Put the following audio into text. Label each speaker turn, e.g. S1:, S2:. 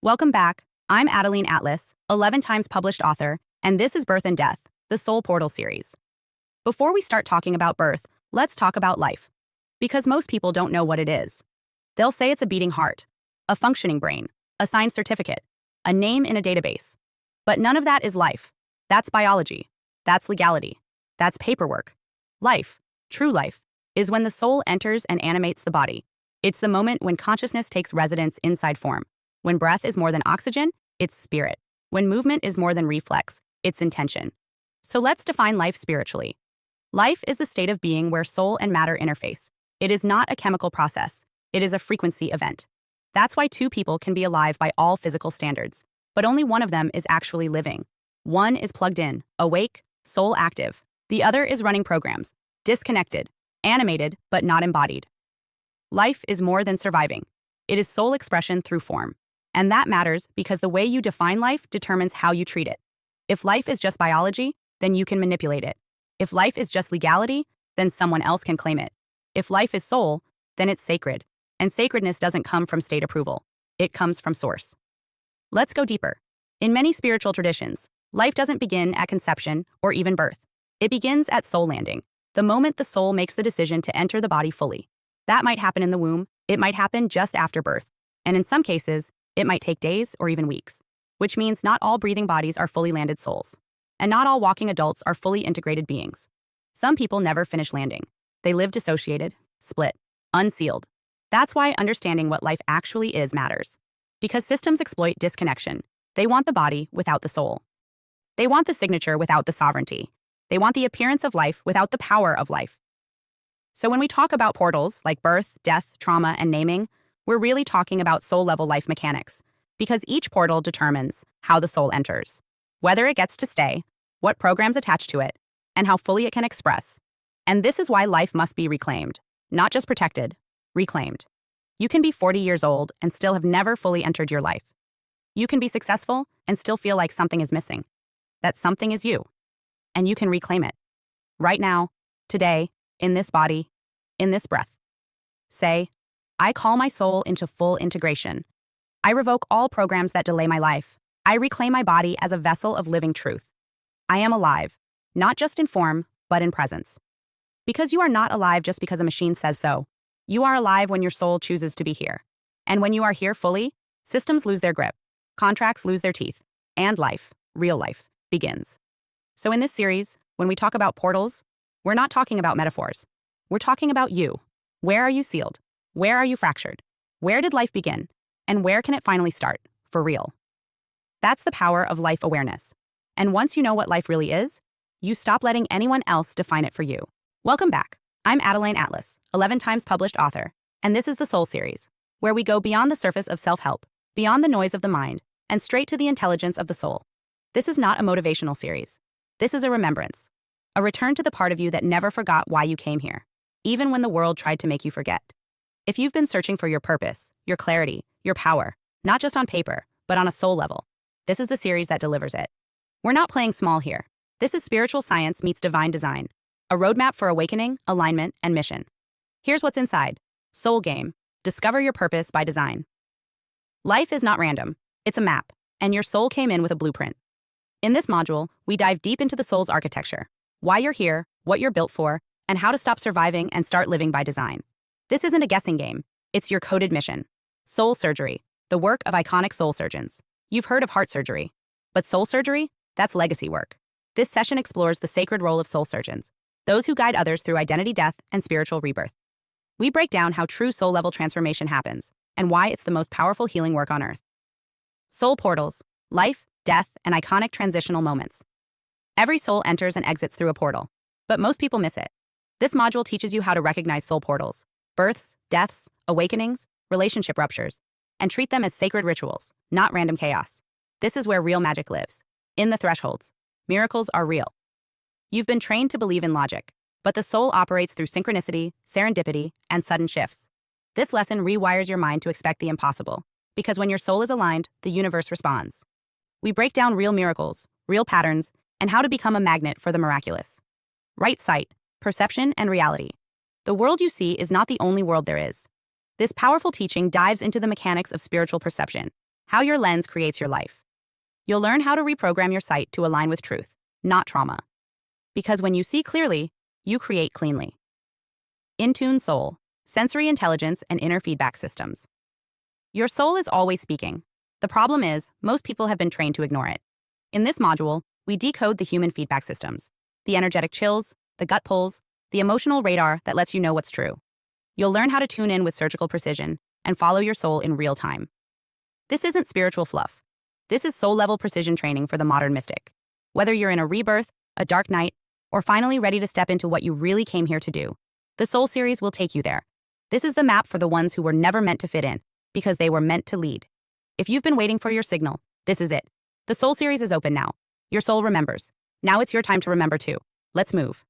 S1: Welcome back. I'm Adeline Atlas, 11 times published author, and this is Birth and Death, the Soul Portal series. Before we start talking about birth, let's talk about life. Because most people don't know what it is. They'll say it's a beating heart, a functioning brain, a signed certificate, a name in a database. But none of that is life. That's biology. That's legality. That's paperwork. Life, true life, is when the soul enters and animates the body. It's the moment when consciousness takes residence inside form. When breath is more than oxygen, it's spirit. When movement is more than reflex, it's intention. So let's define life spiritually. Life is the state of being where soul and matter interface. It is not a chemical process. It is a frequency event. That's why two people can be alive by all physical standards, but only one of them is actually living. One is plugged in, awake, soul active. The other is running programs, disconnected, animated, but not embodied. Life is more than surviving. It is soul expression through form. And that matters because the way you define life determines how you treat it. If life is just biology, then you can manipulate it. If life is just legality, then someone else can claim it. If life is soul, then it's sacred. And sacredness doesn't come from state approval. It comes from source. Let's go deeper. In many spiritual traditions, life doesn't begin at conception or even birth. It begins at soul landing, the moment the soul makes the decision to enter the body fully. That might happen in the womb, it might happen just after birth, and in some cases, it might take days or even weeks, which means not all breathing bodies are fully landed souls. And not all walking adults are fully integrated beings. Some people never finish landing. They live dissociated, split, unsealed. That's why understanding what life actually is matters. Because systems exploit disconnection. They want the body without the soul. They want the signature without the sovereignty. They want the appearance of life without the power of life. So when we talk about portals like birth, death, trauma, and naming, we're really talking about soul-level life mechanics, because each portal determines how the soul enters, whether it gets to stay, what programs attach to it, and how fully it can express. And this is why life must be reclaimed, not just protected, reclaimed. You can be 40 years old and still have never fully entered your life. You can be successful and still feel like something is missing. That something is you, and you can reclaim it. Right now, today, in this body, in this breath. Say, I call my soul into full integration. I revoke all programs that delay my life. I reclaim my body as a vessel of living truth. I am alive, not just in form, but in presence. Because you are not alive just because a machine says so. You are alive when your soul chooses to be here. And when you are here fully, systems lose their grip, contracts lose their teeth, and life, real life, begins. So in this series, when we talk about portals, we're not talking about metaphors. We're talking about you. Where are you sealed? Where are you fractured? Where did life begin? And where can it finally start, for real? That's the power of life awareness. And once you know what life really is, you stop letting anyone else define it for you. Welcome back. I'm Adeline Atlas, 11 times published author, and this is the Soul series, where we go beyond the surface of self-help, beyond the noise of the mind, and straight to the intelligence of the soul. This is not a motivational series. This is a remembrance. A return to the part of you that never forgot why you came here, even when the world tried to make you forget. If you've been searching for your purpose, your clarity, your power, not just on paper, but on a soul level, this is the series that delivers it. We're not playing small here. This is spiritual science meets divine design, a roadmap for awakening, alignment, and mission. Here's what's inside. Soul Game. Discover your purpose by design. Life is not random. It's a map, and your soul came in with a blueprint. In this module, we dive deep into the soul's architecture, why you're here, what you're built for, and how to stop surviving and start living by design. This isn't a guessing game. It's your coded mission. Soul surgery, the work of iconic soul surgeons. You've heard of heart surgery. But soul surgery? That's legacy work. This session explores the sacred role of soul surgeons, those who guide others through identity death and spiritual rebirth. We break down how true soul-level transformation happens and why it's the most powerful healing work on earth. Soul portals, life, death, and iconic transitional moments. Every soul enters and exits through a portal, but most people miss it. This module teaches you how to recognize soul portals, births, deaths, awakenings, relationship ruptures, and treat them as sacred rituals, not random chaos. This is where real magic lives. In the thresholds, miracles are real. You've been trained to believe in logic, but the soul operates through synchronicity, serendipity, and sudden shifts. This lesson rewires your mind to expect the impossible, because when your soul is aligned, the universe responds. We break down real miracles, real patterns, and how to become a magnet for the miraculous. Right sight, perception, and reality. The world you see is not the only world there is. This powerful teaching dives into the mechanics of spiritual perception, how your lens creates your life. You'll learn how to reprogram your sight to align with truth, not trauma. Because when you see clearly, you create cleanly. In-tune soul, sensory intelligence, and inner feedback systems. Your soul is always speaking. The problem is, most people have been trained to ignore it. In this module, we decode the human feedback systems, the energetic chills, the gut pulls, the emotional radar that lets you know what's true. You'll learn how to tune in with surgical precision and follow your soul in real time. This isn't spiritual fluff. This is soul-level precision training for the modern mystic. Whether you're in a rebirth, a dark night, or finally ready to step into what you really came here to do, the Soul series will take you there. This is the map for the ones who were never meant to fit in, because they were meant to lead. If you've been waiting for your signal, this is it. The Soul series is open now. Your soul remembers. Now it's your time to remember too. Let's move.